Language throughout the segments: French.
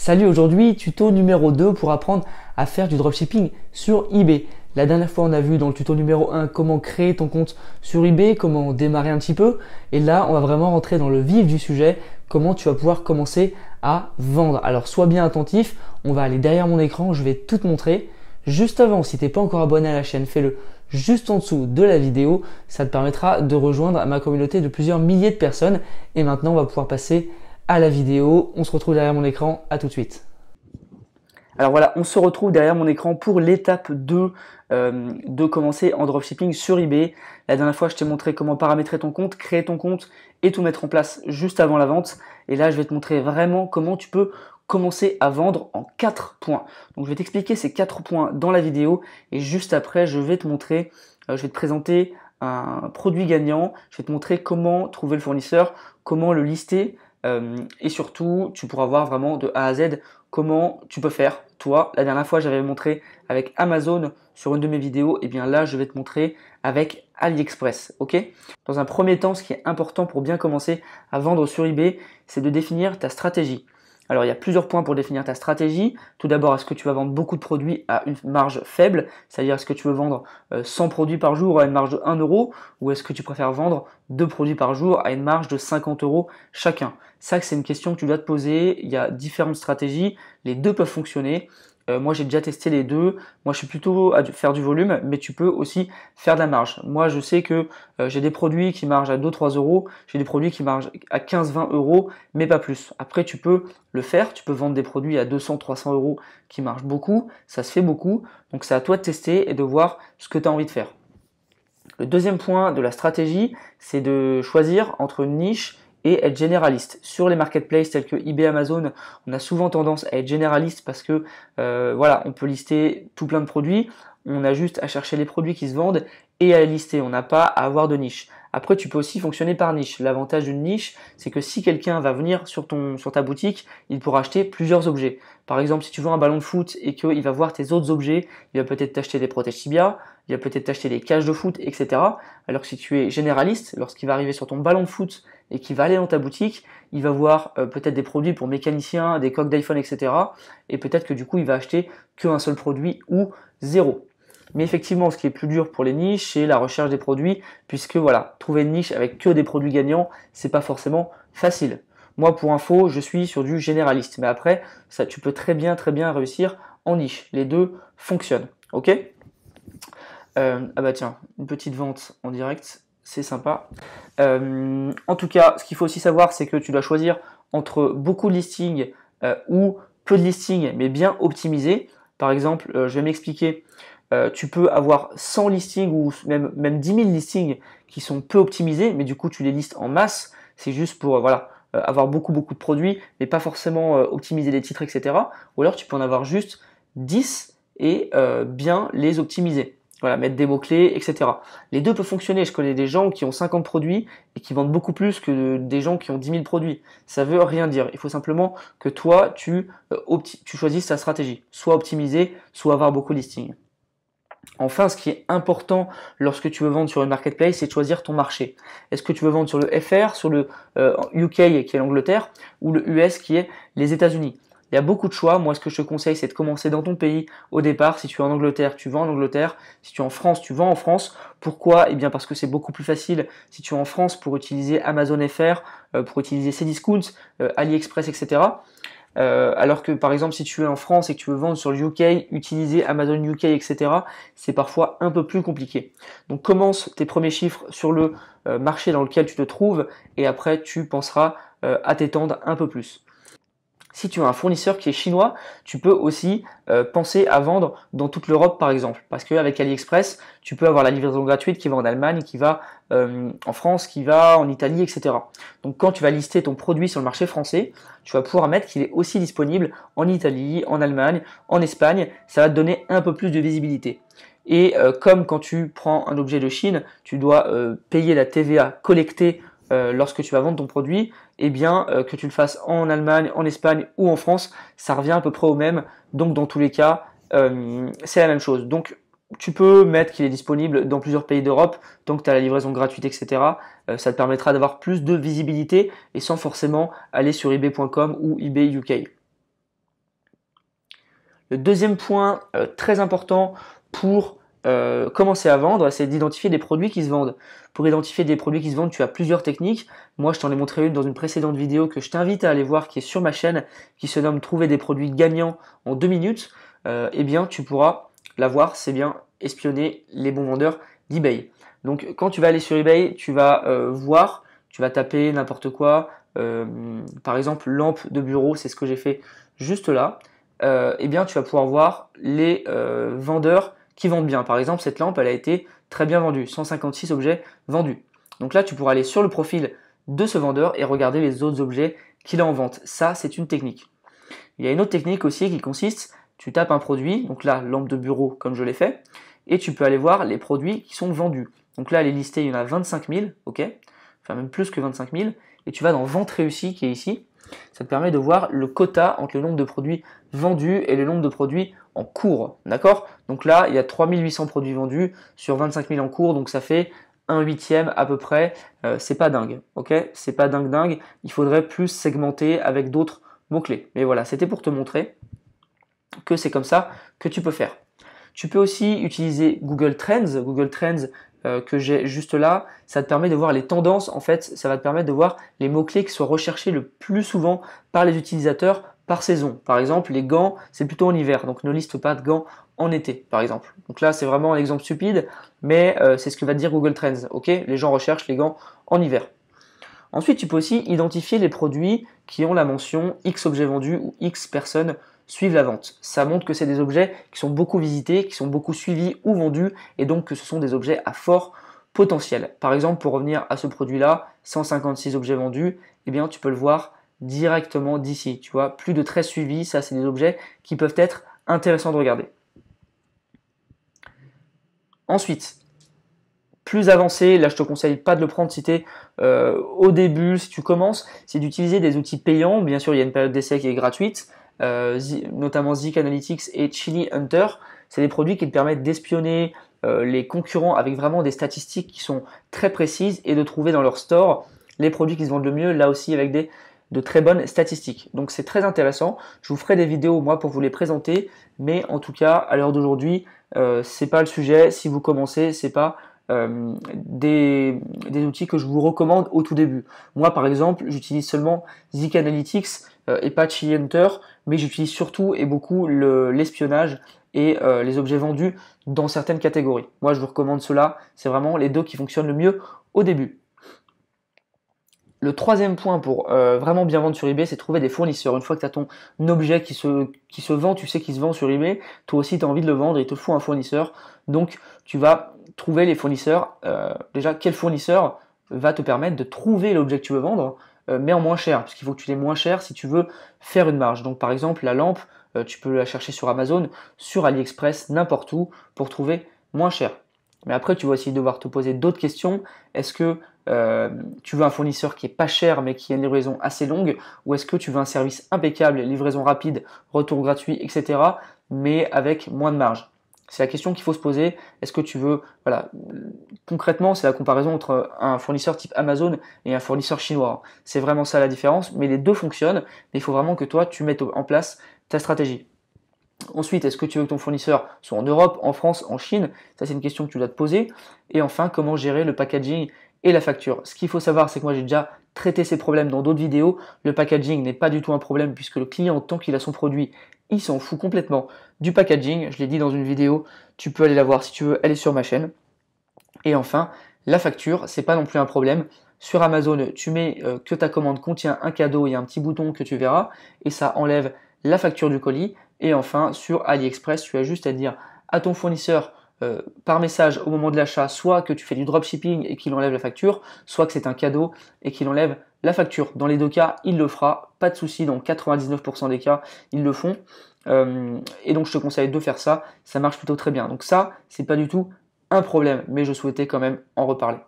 Salut, aujourd'hui tuto numéro 2 pour apprendre à faire du dropshipping sur eBay. La dernière fois on a vu dans le tuto numéro 1 comment créer ton compte sur eBay, comment démarrer un petit peu. Et là on va vraiment rentrer dans le vif du sujet, comment tu vas pouvoir commencer à vendre. Alors sois bien attentif, on va aller derrière mon écran, je vais tout te montrer. Juste avant, si tu n'es pas encore abonné à la chaîne, fais-le juste en dessous de la vidéo. Ça te permettra de rejoindre ma communauté de plusieurs milliers de personnes. Et maintenant on va pouvoir passer à la vidéo. On se retrouve derrière mon écran, à tout de suite. Alors voilà, on se retrouve derrière mon écran pour l'étape 2 de commencer en dropshipping sur eBay. La dernière fois, je t'ai montré comment paramétrer ton compte, créer ton compte et tout mettre en place juste avant la vente. Et là, je vais te montrer vraiment comment tu peux commencer à vendre en 4 points. Donc je vais t'expliquer ces 4 points dans la vidéo et juste après, je vais te montrer, je vais te présenter un produit gagnant, je vais te montrer comment trouver le fournisseur, comment le lister. Et surtout, tu pourras voir vraiment de A à Z comment tu peux faire. Toi, la dernière fois, j'avais montré avec Amazon sur une de mes vidéos. Et bien là, je vais te montrer avec AliExpress. Ok? Dans un premier temps, ce qui est important pour bien commencer à vendre sur eBay, c'est de définir ta stratégie. Alors, il y a plusieurs points pour définir ta stratégie. Tout d'abord, est-ce que tu vas vendre beaucoup de produits à une marge faible? C'est-à-dire, est-ce que tu veux vendre 100 produits par jour à une marge de 1 euro? Ou est-ce que tu préfères vendre 2 produits par jour à une marge de 50 euros chacun? Ça, c'est une question que tu dois te poser. Il y a différentes stratégies. Les deux peuvent fonctionner. Moi, j'ai déjà testé les deux. Moi, je suis plutôt à faire du volume, mais tu peux aussi faire de la marge. Moi, je sais que j'ai des produits qui margent à 2-3 euros. J'ai des produits qui margent à 15-20 euros, mais pas plus. Après, tu peux le faire. Tu peux vendre des produits à 200-300 euros qui marchent beaucoup. Ça se fait beaucoup. Donc, c'est à toi de tester et de voir ce que tu as envie de faire. Le deuxième point de la stratégie, c'est de choisir entre une niche et être généraliste. Sur les marketplaces tels que eBay, Amazon, on a souvent tendance à être généraliste parce que voilà, on peut lister tout plein de produits. On a juste à chercher les produits qui se vendent et à les lister. On n'a pas à avoir de niche. Après, tu peux aussi fonctionner par niche. L'avantage d'une niche, c'est que si quelqu'un va venir sur ta boutique, il pourra acheter plusieurs objets. Par exemple, si tu vends un ballon de foot et qu'il va voir tes autres objets, il va peut-être t'acheter des protèges tibia, il va peut-être t'acheter des cages de foot, etc. Alors que si tu es généraliste, lorsqu'il va arriver sur ton ballon de foot et qu'il va aller dans ta boutique, il va voir peut-être des produits pour mécaniciens, des coques d'iPhone, etc. Et peut-être que du coup, il va acheter qu'un seul produit ou zéro. Mais effectivement, ce qui est plus dur pour les niches, c'est la recherche des produits, puisque voilà, trouver une niche avec que des produits gagnants, c'est pas forcément facile. Moi, pour info, je suis sur du généraliste, mais après, ça, tu peux très bien réussir en niche. Les deux fonctionnent, ok? Ah bah tiens, une petite vente en direct, c'est sympa. En tout cas, ce qu'il faut aussi savoir, c'est que tu dois choisir entre beaucoup de listings ou peu de listings, mais bien optimisés. Par exemple, je vais m'expliquer. Tu peux avoir 100 listings ou même 10 000 listings qui sont peu optimisés, mais du coup tu les listes en masse. C'est juste pour voilà, avoir beaucoup de produits, mais pas forcément optimiser les titres, etc. Ou alors tu peux en avoir juste 10 et bien les optimiser. Voilà, mettre des mots-clés, etc. Les deux peuvent fonctionner. Je connais des gens qui ont 50 produits et qui vendent beaucoup plus que des gens qui ont 10 000 produits. Ça veut rien dire. Il faut simplement que toi, tu choisisses ta stratégie. Soit optimiser, soit avoir beaucoup de listings. Enfin, ce qui est important lorsque tu veux vendre sur une marketplace, c'est de choisir ton marché. Est-ce que tu veux vendre sur le FR, sur le UK qui est l'Angleterre, ou le US qui est les États-Unis? Il y a beaucoup de choix. Moi, ce que je te conseille, c'est de commencer dans ton pays au départ. Si tu es en Angleterre, tu vends en Angleterre. Si tu es en France, tu vends en France. Pourquoi? Eh bien, parce que c'est beaucoup plus facile si tu es en France pour utiliser Amazon FR, pour utiliser Cdiscount, AliExpress, etc. Alors que par exemple si tu es en France et que tu veux vendre sur le UK, utiliser Amazon UK, etc., c'est parfois un peu plus compliqué. Donc commence tes premiers chiffres sur le marché dans lequel tu te trouves et après tu penseras à t'étendre un peu plus. Si tu as un fournisseur qui est chinois, tu peux aussi penser à vendre dans toute l'Europe par exemple. Parce qu'avec AliExpress, tu peux avoir la livraison gratuite qui va en Allemagne, qui va en France, qui va en Italie, etc. Donc quand tu vas lister ton produit sur le marché français, tu vas pouvoir mettre qu'il est aussi disponible en Italie, en Allemagne, en Espagne. Ça va te donner un peu plus de visibilité. Et comme quand tu prends un objet de Chine, tu dois payer la TVA collectée lorsque tu vas vendre ton produit, eh bien que tu le fasses en Allemagne, en Espagne ou en France, ça revient à peu près au même. Donc dans tous les cas, c'est la même chose. Donc tu peux mettre qu'il est disponible dans plusieurs pays d'Europe, tant que tu as la livraison gratuite, etc. Ça te permettra d'avoir plus de visibilité et sans forcément aller sur ebay.com ou eBay UK. Le deuxième point très important pour commencer à vendre, c'est d'identifier des produits qui se vendent. Pour identifier des produits qui se vendent, tu as plusieurs techniques. Moi, je t'en ai montré une dans une précédente vidéo que je t'invite à aller voir, qui est sur ma chaîne, qui se nomme Trouver des produits gagnants en 2 minutes. Eh bien, tu pourras la voir, c'est bien espionner les bons vendeurs d'eBay. Donc, quand tu vas aller sur eBay, tu vas voir, tu vas taper n'importe quoi. Par exemple, lampe de bureau, c'est ce que j'ai fait juste là. Eh bien, tu vas pouvoir voir les vendeurs qui vendent bien. Par exemple, cette lampe, elle a été très bien vendue, 156 objets vendus. Donc là, tu pourras aller sur le profil de ce vendeur et regarder les autres objets qu'il a en vente. Ça, c'est une technique. Il y a une autre technique aussi qui consiste, tu tapes un produit, donc là, lampe de bureau comme je l'ai fait, et tu peux aller voir les produits qui sont vendus. Donc là, les listés, il y en a 25 000, ok, enfin même plus que 25 000, et tu vas dans Vente réussie qui est ici. Ça te permet de voir le quota entre le nombre de produits vendus et le nombre de produits en cours, d'accord? Donc là, il y a 3800 produits vendus sur 25 000 en cours, donc ça fait un huitième à peu près. C'est pas dingue, ok? C'est pas dingue. Il faudrait plus segmenter avec d'autres mots-clés. Mais voilà, c'était pour te montrer que c'est comme ça que tu peux faire. Tu peux aussi utiliser Google Trends. Google Trends que j'ai juste là, ça te permet de voir les tendances. En fait, ça va te permettre de voir les mots-clés qui sont recherchés le plus souvent par les utilisateurs par saison. Par exemple, les gants, c'est plutôt en hiver, donc ne liste pas de gants en été, par exemple. Donc là, c'est vraiment un exemple stupide, mais c'est ce que va te dire Google Trends. Ok, les gens recherchent les gants en hiver. Ensuite, tu peux aussi identifier les produits qui ont la mention X objets vendus ou X personnes suivent la vente. Ça montre que c'est des objets qui sont beaucoup visités, qui sont beaucoup suivis ou vendus, et donc que ce sont des objets à fort potentiel. Par exemple, pour revenir à ce produit-là, 156 objets vendus, eh bien tu peux le voir directement d'ici. Tu vois, plus de 13 suivis, ça c'est des objets qui peuvent être intéressants de regarder. Ensuite, plus avancé, là je te conseille pas de le prendre si tu es au début, si tu commences, c'est d'utiliser des outils payants. Bien sûr, il y a une période d'essai qui est gratuite, notamment Zik Analytics et Chili Hunter. C'est des produits qui te permettent d'espionner les concurrents avec vraiment des statistiques qui sont très précises et de trouver dans leur store les produits qui se vendent le mieux, là aussi avec de très bonnes statistiques. Donc c'est très intéressant. Je vous ferai des vidéos moi pour vous les présenter, mais en tout cas à l'heure d'aujourd'hui, c'est pas le sujet. Si vous commencez, c'est pas des outils que je vous recommande au tout début. Moi par exemple, j'utilise seulement Zik Analytics et pas Chili Hunter, mais j'utilise surtout et beaucoup l'espionnage et les objets vendus dans certaines catégories. Moi je vous recommande cela, c'est vraiment les deux qui fonctionnent le mieux au début. Le troisième point pour vraiment bien vendre sur eBay, c'est trouver des fournisseurs. Une fois que tu as ton objet qui se vend, tu sais qu'il se vend sur eBay, toi aussi tu as envie de le vendre et il te faut un fournisseur. Donc tu vas trouver les fournisseurs. Déjà, quel fournisseur va te permettre de trouver l'objet que tu veux vendre, mais en moins cher, parce qu'il faut que tu l'aies moins cher si tu veux faire une marge. Donc par exemple, la lampe, tu peux la chercher sur Amazon, sur AliExpress, n'importe où, pour trouver moins cher. Mais après, tu vas aussi devoir te poser d'autres questions. Est-ce que tu veux un fournisseur qui est pas cher mais qui a une livraison assez longue, ou est-ce que tu veux un service impeccable, livraison rapide, retour gratuit, etc., mais avec moins de marge? C'est la question qu'il faut se poser. Est-ce que tu veux, voilà, concrètement, c'est la comparaison entre un fournisseur type Amazon et un fournisseur chinois. C'est vraiment ça la différence, mais les deux fonctionnent, mais il faut vraiment que toi, tu mettes en place ta stratégie. Ensuite, est-ce que tu veux que ton fournisseur soit en Europe, en France, en Chine? Ça, c'est une question que tu dois te poser. Et enfin, comment gérer le packaging et la facture? Ce qu'il faut savoir, c'est que moi, j'ai déjà traité ces problèmes dans d'autres vidéos. Le packaging n'est pas du tout un problème puisque le client, tant qu'il a son produit, il s'en fout complètement du packaging. Je l'ai dit dans une vidéo, tu peux aller la voir si tu veux, elle est sur ma chaîne. Et enfin, la facture, c'est pas non plus un problème. Sur Amazon, tu mets que ta commande contient un cadeau, il y a un petit bouton que tu verras et ça enlève la facture du colis. Et enfin, sur AliExpress, tu as juste à dire à ton fournisseur par message au moment de l'achat, soit que tu fais du dropshipping et qu'il enlève la facture, soit que c'est un cadeau et qu'il enlève la facture. Dans les deux cas, il le fera, pas de souci, dans 99% des cas, ils le font. Et donc je te conseille de faire ça, ça marche plutôt très bien. Donc ça, c'est pas du tout un problème, mais je souhaitais quand même en reparler.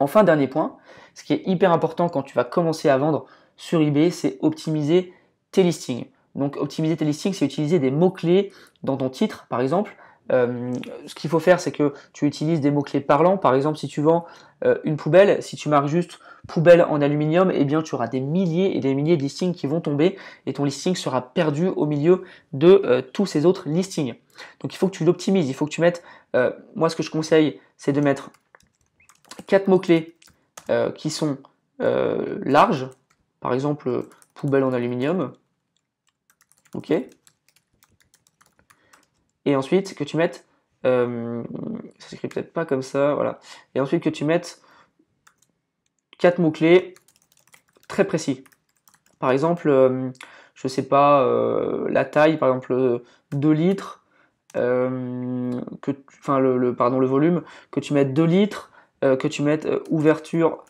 Enfin, dernier point, ce qui est hyper important quand tu vas commencer à vendre sur eBay, c'est optimiser tes listings. Donc optimiser tes listings, c'est utiliser des mots-clés dans ton titre, par exemple, ce qu'il faut faire, c'est que tu utilises des mots-clés parlants. Par exemple, si tu vends une poubelle, si tu marques juste poubelle en aluminium, eh bien tu auras des milliers et des milliers de listings qui vont tomber et ton listing sera perdu au milieu de tous ces autres listings. Donc il faut que tu l'optimises, il faut que tu mettes, moi ce que je conseille, c'est de mettre 4 mots-clés qui sont larges, par exemple poubelle en aluminium, ok. Et ensuite que tu mettes, ça s'écrit peut-être pas comme ça, voilà. Et ensuite que tu mettes 4 mots-clés très précis. Par exemple, je sais pas, la taille, par exemple 2 litres, le volume, que tu mettes 2 litres, que tu mettes ouverture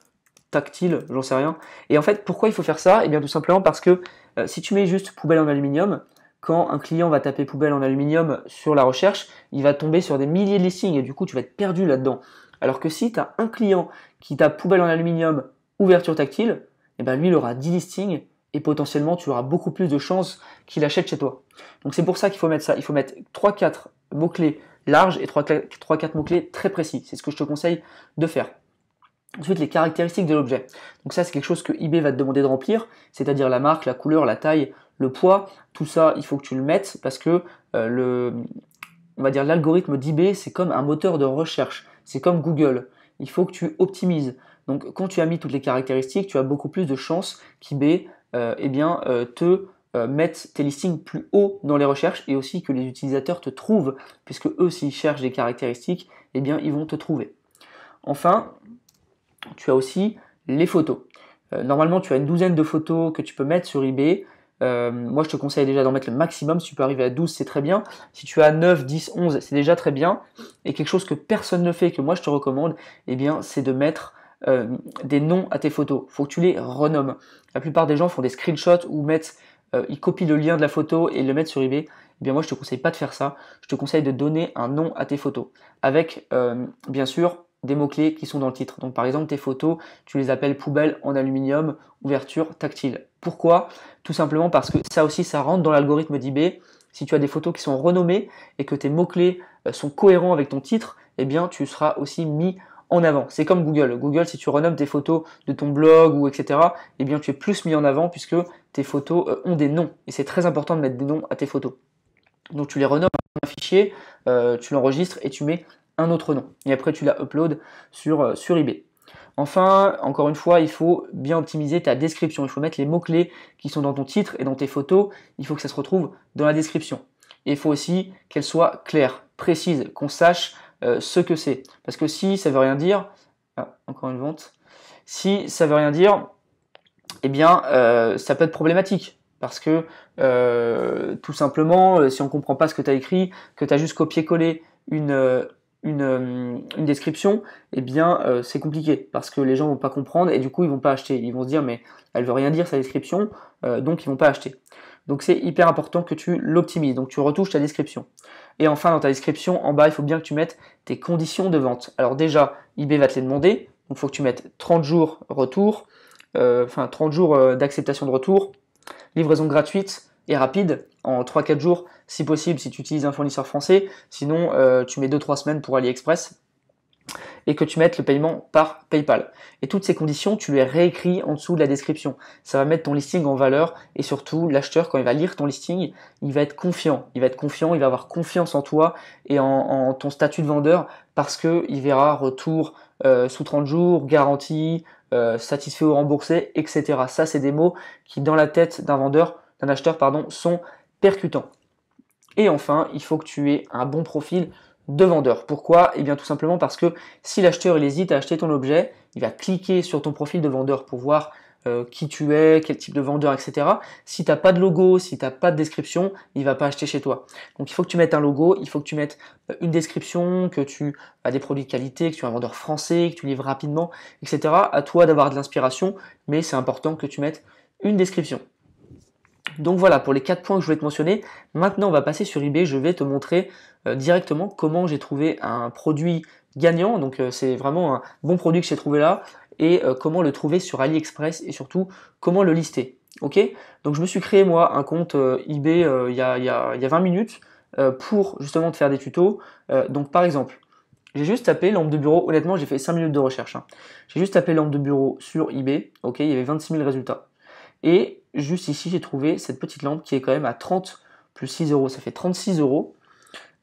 tactile, j'en sais rien. Et en fait, pourquoi il faut faire ça? Eh bien tout simplement parce que si tu mets juste poubelle en aluminium, quand un client va taper poubelle en aluminium sur la recherche, il va tomber sur des milliers de listings et du coup tu vas être perdu là-dedans. Alors que si tu as un client qui tape poubelle en aluminium, ouverture tactile, eh ben lui il aura 10 listings et potentiellement tu auras beaucoup plus de chances qu'il achète chez toi. Donc c'est pour ça qu'il faut mettre ça. Il faut mettre 3-4 mots-clés larges et 3-4 mots-clés très précis. C'est ce que je te conseille de faire. Ensuite, les caractéristiques de l'objet. Donc ça, c'est quelque chose que eBay va te demander de remplir, c'est-à-dire la marque, la couleur, la taille, le poids. Tout ça, il faut que tu le mettes parce que on va dire l'algorithme d'eBay, c'est comme un moteur de recherche. C'est comme Google. Il faut que tu optimises. Donc quand tu as mis toutes les caractéristiques, tu as beaucoup plus de chances qu'eBay te mette tes listings plus haut dans les recherches et aussi que les utilisateurs te trouvent, puisque eux, s'ils cherchent des caractéristiques, eh bien, ils vont te trouver. Enfin, tu as aussi les photos. Normalement, tu as une douzaine de photos que tu peux mettre sur eBay. Moi, je te conseille déjà d'en mettre le maximum. Si tu peux arriver à 12, c'est très bien. Si tu as 9, 10, 11, c'est déjà très bien. Et quelque chose que personne ne fait, que moi je te recommande, eh bien, c'est de mettre des noms à tes photos. Il faut que tu les renommes. La plupart des gens font des screenshots ou ils copient le lien de la photo et le mettent sur eBay. Eh bien, moi, je te conseille pas de faire ça. Je te conseille de donner un nom à tes photos. Avec, bien sûr, des mots-clés qui sont dans le titre. Donc par exemple tes photos, tu les appelles poubelle en aluminium, ouverture tactile. Pourquoi? Tout simplement parce que ça aussi, ça rentre dans l'algorithme d'eBay. Si tu as des photos qui sont renommées et que tes mots-clés sont cohérents avec ton titre, eh bien tu seras aussi mis en avant. C'est comme Google. Google, si tu renommes tes photos de ton blog ou etc., eh bien tu es plus mis en avant puisque tes photos ont des noms. Et c'est très important de mettre des noms à tes photos. Donc tu les renommes dans un fichier, tu l'enregistres et tu mets un autre nom. Et après, tu la upload sur eBay. Enfin, encore une fois, il faut bien optimiser ta description. Il faut mettre les mots-clés qui sont dans ton titre et dans tes photos. Il faut que ça se retrouve dans la description. Et il faut aussi qu'elle soit claire, précise, qu'on sache ce que c'est. Parce que si ça veut rien dire, encore une vente, si ça veut rien dire, eh bien, ça peut être problématique. Parce que tout simplement, si on ne comprend pas ce que tu as écrit, que tu as juste copié-collé une description, eh bien c'est compliqué parce que les gens vont pas comprendre et du coup ils vont pas acheter. Ils vont se dire mais elle veut rien dire sa description, donc ils vont pas acheter. Donc c'est hyper important que tu l'optimises. Donc tu retouches ta description. Et enfin dans ta description en bas il faut bien que tu mettes tes conditions de vente. Alors déjà eBay va te les demander, donc il faut que tu mettes 30 jours retour, 30 jours d'acceptation de retour, livraison gratuite et rapide en 3-4 jours si possible si tu utilises un fournisseur français, sinon tu mets 2-3 semaines pour AliExpress et que tu mettes le paiement par PayPal. Et toutes ces conditions, tu les réécris en dessous de la description. Ça va mettre ton listing en valeur et surtout l'acheteur quand il va lire ton listing, il va être confiant. Il va avoir confiance en toi et en ton statut de vendeur parce que il verra retour sous 30 jours, garantie, satisfait ou remboursé, etc. Ça, c'est des mots qui dans la tête d'un acheteur, sont percutants. Et enfin, il faut que tu aies un bon profil de vendeur. Pourquoi? Eh bien tout simplement parce que si l'acheteur il hésite à acheter ton objet, il va cliquer sur ton profil de vendeur pour voir qui tu es, quel type de vendeur, etc. Si tu n'as pas de logo, si tu n'as pas de description, il va pas acheter chez toi. Donc il faut que tu mettes un logo, il faut que tu mettes une description, que tu as des produits de qualité, que tu es un vendeur français, que tu livres rapidement, etc. À toi d'avoir de l'inspiration, mais c'est important que tu mettes une description. Donc voilà pour les 4 points que je voulais te mentionner. Maintenant on va passer sur eBay, je vais te montrer directement comment j'ai trouvé un produit gagnant. Donc c'est vraiment un bon produit que j'ai trouvé là et comment le trouver sur AliExpress et surtout comment le lister. Ok. Donc je me suis créé moi un compte eBay il y a 20 minutes. pour justement te faire des tutos. Donc par exemple, j'ai juste tapé lampe de bureau, honnêtement j'ai fait 5 minutes de recherche, hein. J'ai juste tapé lampe de bureau sur eBay, ok, il y avait 26 000 résultats. Et juste ici j'ai trouvé cette petite lampe qui est quand même à 30 plus 6 euros, ça fait 36 euros,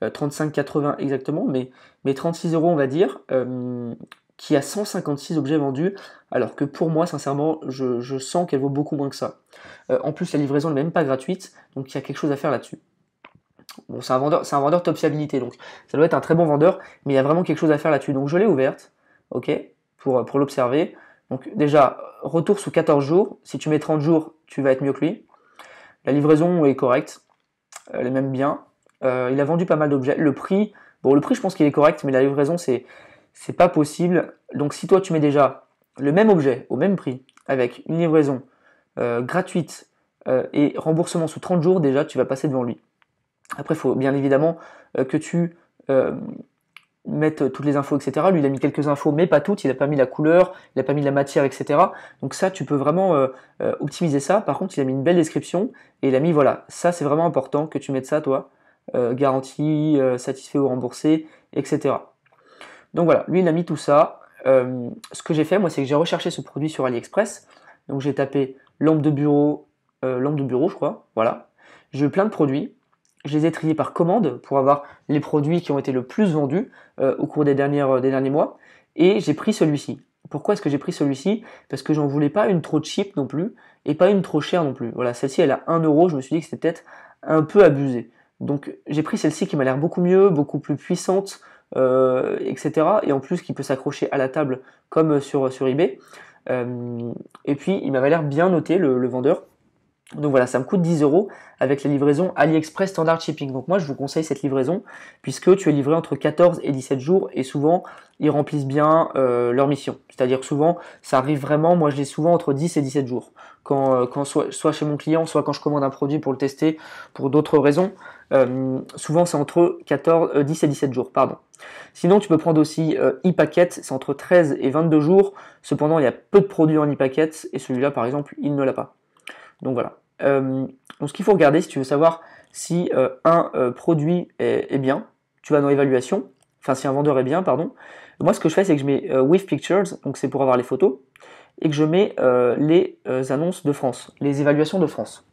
35,80 exactement, mais 36 euros on va dire, qui a 156 objets vendus, alors que pour moi sincèrement je sens qu'elle vaut beaucoup moins que ça. En plus la livraison n'est même pas gratuite, donc il y a quelque chose à faire là-dessus. Bon, c'est un vendeur top fiabilité, donc ça doit être un très bon vendeur, mais il y a vraiment quelque chose à faire là-dessus. Donc je l'ai ouverte, ok, pour l'observer. Donc déjà, retour sous 14 jours. Si tu mets 30 jours, tu vas être mieux que lui. La livraison est correcte, elle est même bien. Il a vendu pas mal d'objets. Bon, le prix, je pense qu'il est correct, mais la livraison, c'est pas possible. Donc si toi, tu mets déjà le même objet au même prix, avec une livraison gratuite et remboursement sous 30 jours, déjà, tu vas passer devant lui. Après, il faut bien évidemment que tu mettes toutes les infos, etc. Lui, il a mis quelques infos, mais pas toutes. Il n'a pas mis la couleur, il n'a pas mis la matière, etc. Donc ça, tu peux vraiment optimiser ça. Par contre, il a mis une belle description et il a mis, voilà, ça, c'est vraiment important que tu mettes ça, toi. Garantie, satisfait ou remboursé, etc. Donc voilà, lui, il a mis tout ça. Ce que j'ai fait, moi, c'est que j'ai recherché ce produit sur AliExpress. Donc j'ai tapé lampe de bureau, je crois. Voilà. J'ai eu plein de produits. Je les ai triés par commande pour avoir les produits qui ont été le plus vendus au cours des derniers mois. Et j'ai pris celui-ci. Pourquoi est-ce que j'ai pris celui-ci? Parce que j'en voulais pas une trop cheap non plus et pas une trop chère non plus. Voilà, celle-ci elle a 1 euro. Je me suis dit que c'était peut-être un peu abusé. Donc j'ai pris celle-ci qui m'a l'air beaucoup mieux, beaucoup plus puissante, etc. Et en plus qui peut s'accrocher à la table comme sur eBay. Et puis il m'avait l'air bien noté le vendeur. Donc voilà, ça me coûte 10 euros avec la livraison AliExpress Standard Shipping. Donc moi, je vous conseille cette livraison puisque tu es livré entre 14 et 17 jours et souvent, ils remplissent bien leur mission. C'est-à-dire souvent, ça arrive vraiment, moi je l'ai souvent entre 10 et 17 jours. Quand soit chez mon client, soit quand je commande un produit pour le tester pour d'autres raisons, souvent c'est entre 10 et 17 jours. Pardon. Sinon, tu peux prendre aussi e-packet, c'est entre 13 et 22 jours. Cependant, il y a peu de produits en e-packet et celui-là, par exemple, il ne l'a pas. Donc voilà. Donc ce qu'il faut regarder si tu veux savoir si un produit est bien, tu vas dans évaluation, enfin si un vendeur est bien, pardon. Moi ce que je fais c'est que je mets with pictures, donc c'est pour avoir les photos, et que je mets les annonces de France, les évaluations de France.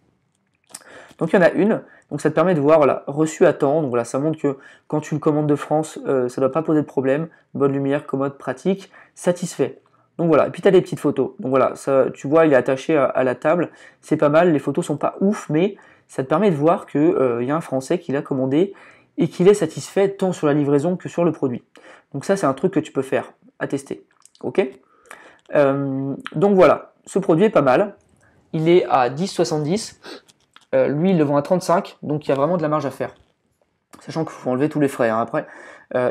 Donc il y en a une, donc ça te permet de voir, voilà, reçu à temps, donc voilà, ça montre que quand tu le commandes de France, ça ne doit pas poser de problème, bonne lumière, commode, pratique, satisfait. Donc voilà, et puis tu as des petites photos. Donc voilà, ça, tu vois, il est attaché à la table, c'est pas mal, les photos sont pas ouf, mais ça te permet de voir qu'il y a un Français qui l'a commandé et qu'il est satisfait tant sur la livraison que sur le produit. Donc ça, c'est un truc que tu peux faire, à tester. Ok. Donc voilà, ce produit est pas mal. Il est à 10,70. Lui, il le vend à 35, donc il y a vraiment de la marge à faire. Sachant qu'il faut enlever tous les frais hein, après.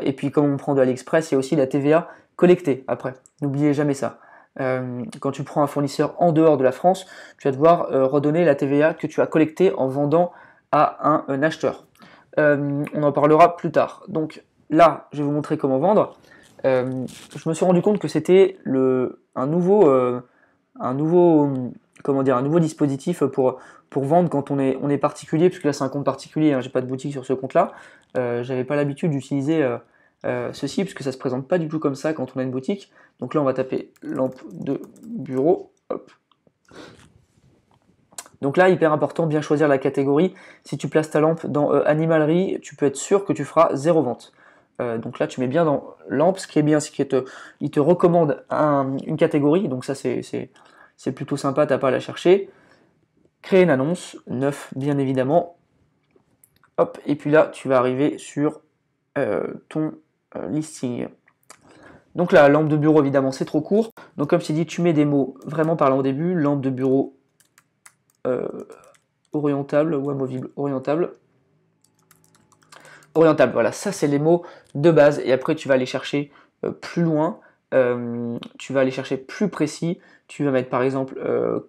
Et puis comme on prend de AliExpress, il y a aussi la TVA collectée après. N'oubliez jamais ça. Quand tu prends un fournisseur en dehors de la France, tu vas devoir redonner la TVA que tu as collectée en vendant à un acheteur. On en parlera plus tard. Donc là, je vais vous montrer comment vendre. Je me suis rendu compte que c'était un nouveau dispositif pour vendre quand on est particulier, puisque là c'est un compte particulier, hein, j'ai pas de boutique sur ce compte-là. J'avais pas l'habitude d'utiliser ceci, puisque ça se présente pas du tout comme ça quand on a une boutique. Donc là on va taper lampe de bureau. Hop. Donc là, hyper important, bien choisir la catégorie. Si tu places ta lampe dans animalerie, tu peux être sûr que tu feras 0 vente. Donc là, tu mets bien dans lampe. Ce qui est bien, c'est qu'il te recommande une catégorie. Donc ça, c'est plutôt sympa, t'as pas à la chercher. Créer une annonce, 9 bien évidemment. Hop, et puis là, tu vas arriver sur ton listing. Donc la lampe de bureau, évidemment, c'est trop court. Donc comme je t'ai dit, tu mets des mots vraiment parlant au début. Lampe de bureau orientable ou amovible orientable. Orientable, voilà, ça c'est les mots de base. Et après, tu vas aller chercher plus loin. Tu vas aller chercher plus précis. Tu vas mettre par exemple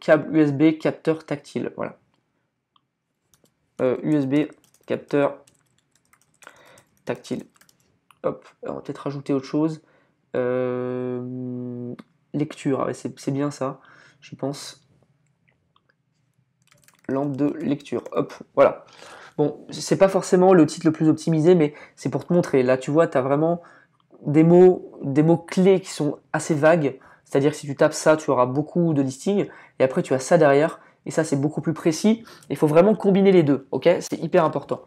câble USB, capteur tactile. Voilà. USB, capteur tactile. Hop, on va peut-être rajouter autre chose. Lecture, ah ouais, c'est bien ça, je pense. lampe de lecture. Hop, voilà. Bon, c'est pas forcément le titre le plus optimisé, mais c'est pour te montrer. Là, tu vois, tu as vraiment des mots clés qui sont assez vagues. C'est-à-dire que si tu tapes ça, tu auras beaucoup de listings. Et après, tu as ça derrière. Et ça, c'est beaucoup plus précis. Il faut vraiment combiner les deux. Ok, c'est hyper important.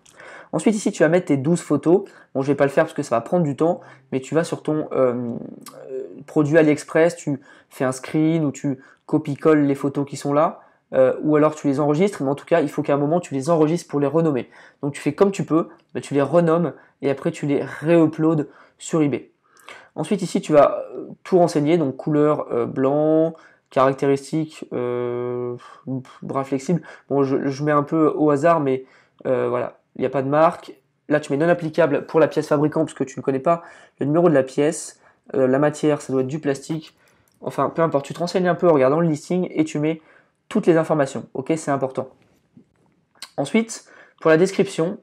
Ensuite, ici, tu vas mettre tes 12 photos. Bon, je vais pas le faire parce que ça va prendre du temps. Mais tu vas sur ton produit AliExpress, tu fais un screen ou tu copies-colles les photos qui sont là. Ou alors tu les enregistres, mais en tout cas, il faut qu'à un moment tu les enregistres pour les renommer. Donc tu fais comme tu peux, tu les renommes et après tu les réuploads sur eBay. Ensuite ici tu vas tout renseigner, donc couleur blanc, caractéristiques bras flexible. Bon, je mets un peu au hasard, mais voilà, il n'y a pas de marque. Là tu mets non applicable pour la pièce fabricant parce que tu ne connais pas le numéro de la pièce, la matière ça doit être du plastique. Enfin peu importe, tu te renseignes un peu en regardant le listing et tu mets toutes les informations, ok, c'est important. Ensuite, pour la description,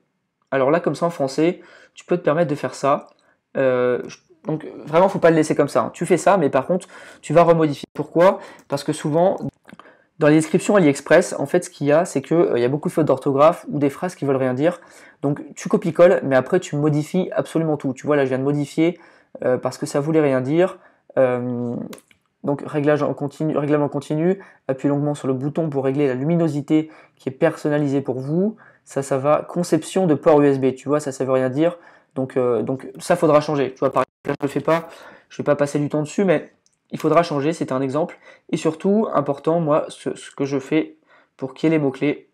alors là, comme ça en français, tu peux te permettre de faire ça. Donc vraiment, faut pas le laisser comme ça, hein. Tu fais ça, mais par contre, tu vas remodifier. Pourquoi? Parce que souvent, dans les descriptions AliExpress, en fait, ce qu'il y a, c'est qu'il y a beaucoup de fautes d'orthographe ou des phrases qui veulent rien dire. Donc tu copies-colles, mais après, tu modifies absolument tout. Tu vois, là, je viens de modifier parce que ça voulait rien dire. Donc règlement continu, appuyez longuement sur le bouton pour régler la luminosité qui est personnalisée pour vous. Ça va. Conception de port USB, tu vois, ça veut rien dire. Donc ça faudra changer. Tu vois, par exemple, là, je le fais pas, je vais pas passer du temps dessus, mais il faudra changer, c'était un exemple. Et surtout, important, moi, ce que je fais pour qu'il y ait les mots-clés,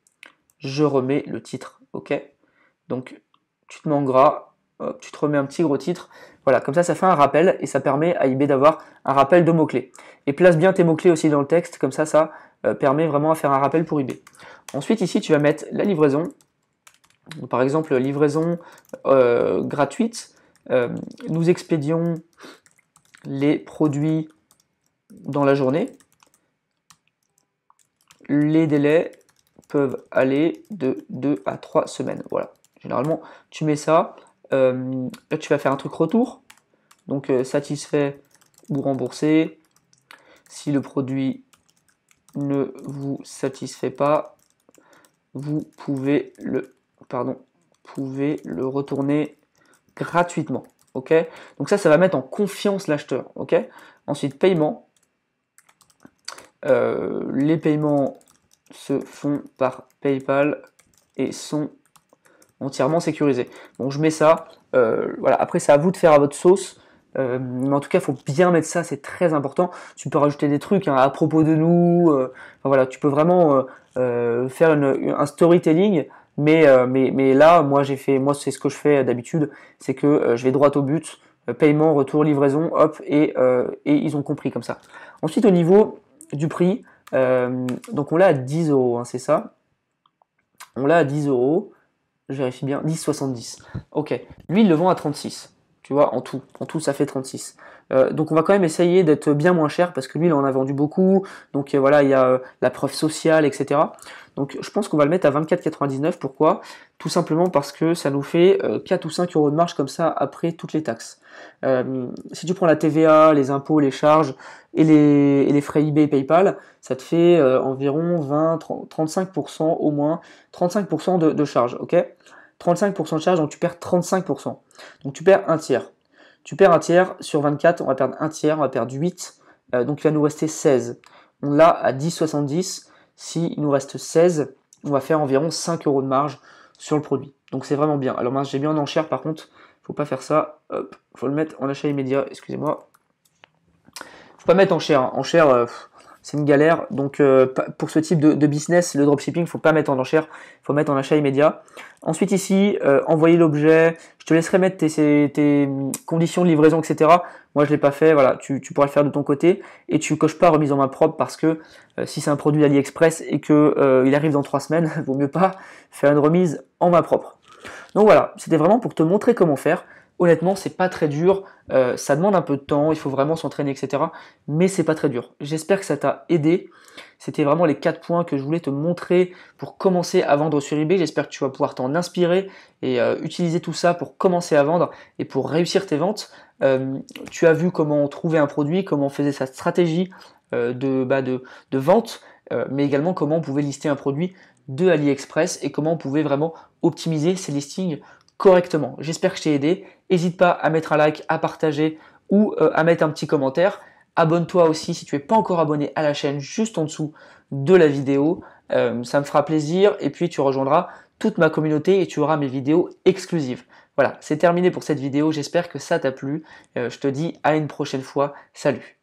je remets le titre, ok? Donc tu te mets en gras, hop, tu te remets un petit gros titre. Voilà, comme ça fait un rappel et ça permet à eBay d'avoir un rappel de mots-clés. Et place bien tes mots-clés aussi dans le texte, comme ça permet vraiment à faire un rappel pour eBay. Ensuite, ici, tu vas mettre la livraison. Donc, par exemple, livraison gratuite. Nous expédions les produits dans la journée. Les délais peuvent aller de 2 à 3 semaines. Voilà. Généralement, tu mets ça. Là, tu vas faire un truc retour. Donc, satisfait ou remboursé. Si le produit ne vous satisfait pas, vous pouvez le retourner gratuitement. Ok? Donc ça va mettre en confiance l'acheteur. Ok? Ensuite, paiement. Les paiements se font par PayPal et sont entièrement sécurisés. Bon, je mets ça. Voilà. Après, c'est à vous de faire à votre sauce. Mais en tout cas, il faut bien mettre ça, c'est très important. Tu peux rajouter des trucs hein, à propos de nous. Enfin, voilà, tu peux vraiment faire un storytelling. Mais là, moi, c'est ce que je fais d'habitude, c'est que je vais droit au but, paiement, retour, livraison, hop, et ils ont compris comme ça. Ensuite, au niveau du prix, donc on l'a à 10 euros, hein, c'est ça. On l'a à 10 euros. Je vérifie bien, 10,70. Ok. Lui, il le vend à 36. Tu vois, en tout, ça fait 36. Donc on va quand même essayer d'être bien moins cher parce que lui, il en a vendu beaucoup. Donc voilà, il y a la preuve sociale, etc. Donc je pense qu'on va le mettre à 24,99. Pourquoi? Tout simplement parce que ça nous fait 4 ou 5 euros de marge comme ça après toutes les taxes. Si tu prends la TVA, les impôts, les charges et les frais eBay et PayPal, ça te fait environ 35% au moins, 35% de charges, ok? 35% de charge, donc tu perds 35%. Donc tu perds un tiers. Tu perds un tiers sur 24, on va perdre un tiers, on va perdre 8. Donc il va nous rester 16. On l'a à 10,70. S'il nous reste 16, on va faire environ 5 euros de marge sur le produit. Donc c'est vraiment bien. Alors mince, j'ai mis en enchère par contre, faut pas faire ça. Hop, faut le mettre en achat immédiat, excusez-moi. Faut pas mettre en chair. En chair, c'est une galère. Donc pour ce type de business, le dropshipping, faut pas mettre en enchère, faut mettre en achat immédiat. Ensuite ici, envoyer l'objet. Je te laisserai mettre tes conditions de livraison, etc. Moi je l'ai pas fait. Voilà, tu pourras le faire de ton côté et tu coches pas remise en main propre parce que si c'est un produit AliExpress et que il arrive dans 3 semaines, vaut mieux pas faire une remise en main propre. Donc voilà, c'était vraiment pour te montrer comment faire. Honnêtement, c'est pas très dur, ça demande un peu de temps, il faut vraiment s'entraîner, etc. Mais c'est pas très dur. J'espère que ça t'a aidé. C'était vraiment les 4 points que je voulais te montrer pour commencer à vendre sur eBay. J'espère que tu vas pouvoir t'en inspirer et utiliser tout ça pour commencer à vendre et pour réussir tes ventes. Tu as vu comment trouver un produit, comment on faisait sa stratégie de vente, mais également comment on pouvait lister un produit de AliExpress et comment on pouvait vraiment optimiser ces listings correctement. J'espère que je t'ai aidé. N'hésite pas à mettre un like, à partager ou à mettre un petit commentaire. Abonne-toi aussi si tu n'es pas encore abonné à la chaîne juste en dessous de la vidéo. Ça me fera plaisir et puis tu rejoindras toute ma communauté et tu auras mes vidéos exclusives. Voilà, c'est terminé pour cette vidéo. J'espère que ça t'a plu. Je te dis à une prochaine fois. Salut!